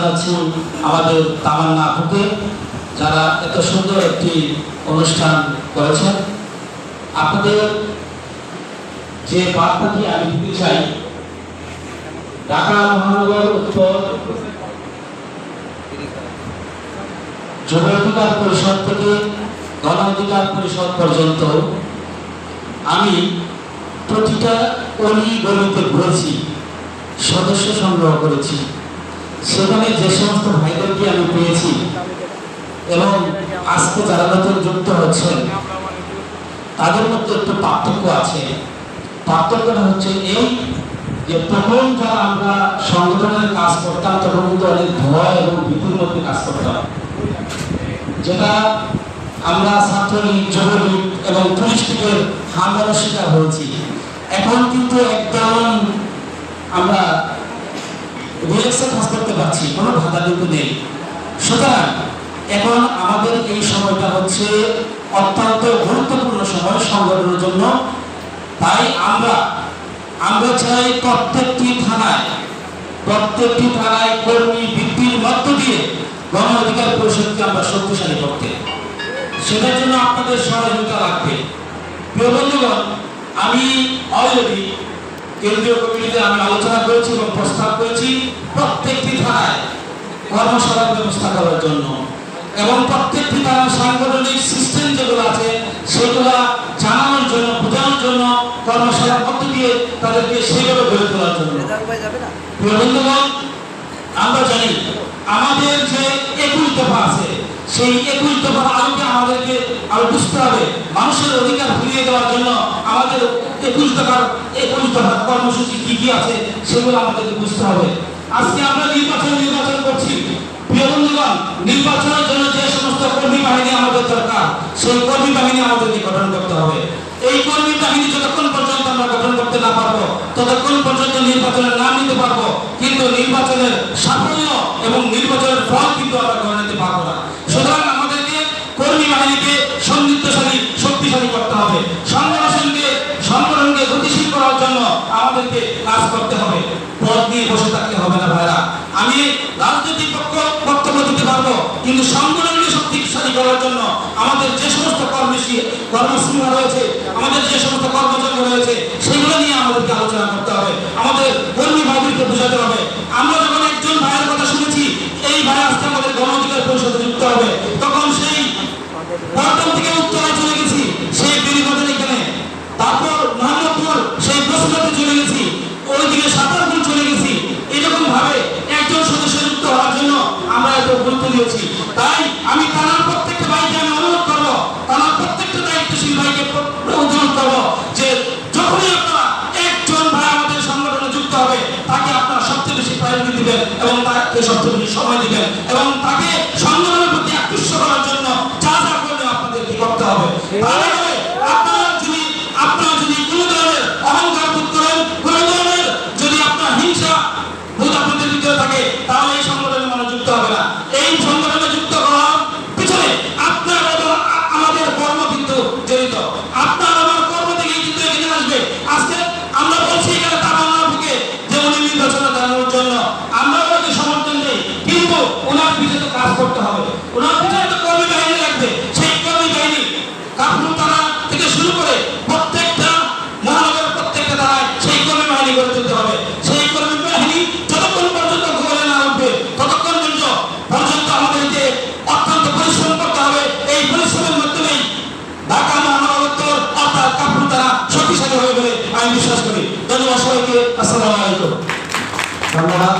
জানাচ্ছি আমাদের তামান্না আপুকে, যারা এত সুন্দর একটি অনুষ্ঠান করেছেন। আপনাদের যে বার্তাটি আমি দিতে চাই, ঢাকা মহানগর উত্তর যুব অধিকার পরিষদ থেকে গণ অধিকার পরিষদ পর্যন্ত আমি প্রতিটা অলি গলিতে ঘুরেছি, সদস্য সংগ্রহ করেছি। সেখানে যে সমস্ত ভাইদেরকে আমি পেয়েছি এবং আজকে যারা নতুন যুক্ত হচ্ছেন তাদের মধ্যে একটু পার্থক্য আছে। পার্থক্যটা হচ্ছে এই যে তখন যারা আমরা সংগঠনের কাজ করতাম তখন কিন্তু অনেক ভয় এবং ভীতির মধ্যে কাজ করতাম, যেটা আমরা ছাত্রলীগ, যুবলীগ এবং পুলিশ লীগের হামলার শিকার হয়েছি। এখন কিন্তু একদম আমরা রিল্যাক্সে কাজ করতে পারছি, কোনো বাধা কিন্তু নেই। সুতরাং এখন আমাদের এই সময়টা হচ্ছে অত্যন্ত গুরুত্বপূর্ণ সময় সংগঠনের জন্য। তাই আমরা চাই প্রত্যেকটি থানায় কর্মী বৃদ্ধির মধ্য দিয়ে গণ অধিকার পরিষদকে আমরা শক্তিশালী করতে, সেটার জন্য আপনাদের সহযোগিতা লাগবে। প্রিয় বন্ধুগণ, আমি অলরেডি কেন্দ্রীয় কমিটিতে আমি আলোচনা করেছি এবং প্রস্তাব করেছি প্রত্যেকটি থানায় কর্মশালার ব্যবস্থা করার জন্য এবং প্রত্যেকটি থানার সাংগঠনিক সিস্টেম যেগুলো আছে সেগুলো জানানোর জন্য, বোঝানোর জন্য, কর্মশালার মধ্য দিয়ে তাদেরকে সেভাবে গড়ে তোলার জন্য। প্রিয় বন্ধুগণ, আমরা জানি আমাদের যে 21 দফা আছে, সেই 21 দফার আলোকে আমাদেরকে আরো বুঝতে হবে। মানুষের অধিকার ফিরিয়ে দেওয়ার জন্য আমাদের 21 দফার কর্মসূচি কি কি আছে সেগুলো আমাদেরকে বুঝতে হবে। আজকে আমরা নির্বাচন করছি। প্রিয় বন্ধুগণ, নির্বাচনের জন্য যে সমস্ত কর্মী বাহিনী আমাদের দরকার, সেই কর্মী বাহিনী আমাদেরকে গঠন করতে হবে। এই কর্মী বাহিনী যতক্ষণ পর্যন্ত আমরা গঠন করতে না পারবো ততক্ষণ পর্যন্ত নির্বাচনের নাম নিতে পারবো, কিন্তু নির্বাচনের সাফল্য এবং নির্বাচনের ফল কিন্তু আমরা করে নিতে পারবো না। সুতরাং আমাদেরকে কর্মী বাহিনীকে সমৃদ্ধশালী, শক্তিশালী করতে হবে। সংগঠনকে গতিশীল করার জন্য আমাদেরকে কাজ করতে হবে। পদ নিয়ে বসে থাকতে হবে না ভাইরা। আমি রাজনৈতিক বক্তব্য দিতে পারবো, কিন্তু সংগঠনকে শক্তিশালী করার জন্য আমাদের যে সমস্ত কর্মসূচি রয়েছে, আমাদের যে সমস্ত কর্মযজ্ঞ রয়েছে, সেগুলো নিয়ে আমাদেরকে আলোচনা করতে হবে। আমাদের কর্মী ভাইদেরকে বোঝাতে হবে। আমরা যখন একজন ভাইয়ের কথা শুনেছি, এই ভাই আজকে আমাদের গণ অধিকার পরিষদে যুক্ত হবে, তখন সেই বর্তমান থেকে উত্তরায় চলে গেছি, সেই বেরিবাদের এখানে, তারপর মোহাম্মদপুর, সেই বসুলাতে চলে গেছি, ওইদিকে সাতারপুর চলে গেছি। এরকম ভাবে একজন সদস্য যুক্ত হওয়ার জন্য আমরা এত গুরুত্ব দিয়েছি। তাই আমি থানার প্রত্যেকটা ভাইকে আমি অনুরোধ করবো, থানার প্রত্যেকটা দায়িত্বশীল ভাইকে অনুরোধ করবো যে যখনই আপনারা একজন ভাই আমাদের সংগঠনে যুক্ত হবে, তাকে আপনারা সবচেয়ে বেশি প্রায়োরিটি দিবেন এবং তাকে সবচেয়ে বেশি সময় দিবেন এবং তাকে সংগঠনের প্রতি আকৃষ্ট করার জন্য যা যা করলে আপনাদেরকে করতে হবে। আপনারা যদি কোনো ধরনের অহংকার বোধ করেন, কোনো ধরনের যদি আপনার হিংসা বোধ আপনাদের ভিতরে থাকে, তাহলে এই সংগঠনে মানুষ যুক্ত হবে না। এই সংগঠনে যুক্ত করার পিছনে আপনার এবং আমাদের কর্ম কিন্তু জড়িত। আপনার আমার কর্ম থেকেই কিন্তু এখানে আসবে। আজকে আমরা বলছি এখানে তামান্না আপুকে যে উনি নির্বাচনে দাঁড়ানোর জন্য আমরা ওনাকে সমর্থন দিই, কিন্তু ওনার পিছনে তো কাজ করতে হবে। ওনার পিছনে তো কর্মী বাহিনী লাগবে। সেই কর্মী বাহিনী কাপুর তারা থেকে শুরু করে প্রত্যেকটা মহানগরের প্রত্যেকটা ধারায় সেই কর্মী বাহিনী গড়ে তুলতে হবে। সেই কর্মী বাহিনী যতক্ষণ পর্যন্ত গড়ে না উঠবে ততক্ষণ পর্যন্ত আমাদেরকে অত্যন্ত পরিশ্রম করতে হবে। এই পরিশ্রমের মাধ্যমেই ঢাকা মহানগর অর্থাৎ কাপুর তারা শক্তিশালী হবে বলে আমি বিশ্বাস করি। ধন্যবাদ সবাইকে। আসসালামু আলাইকুম। ধন্যবাদ।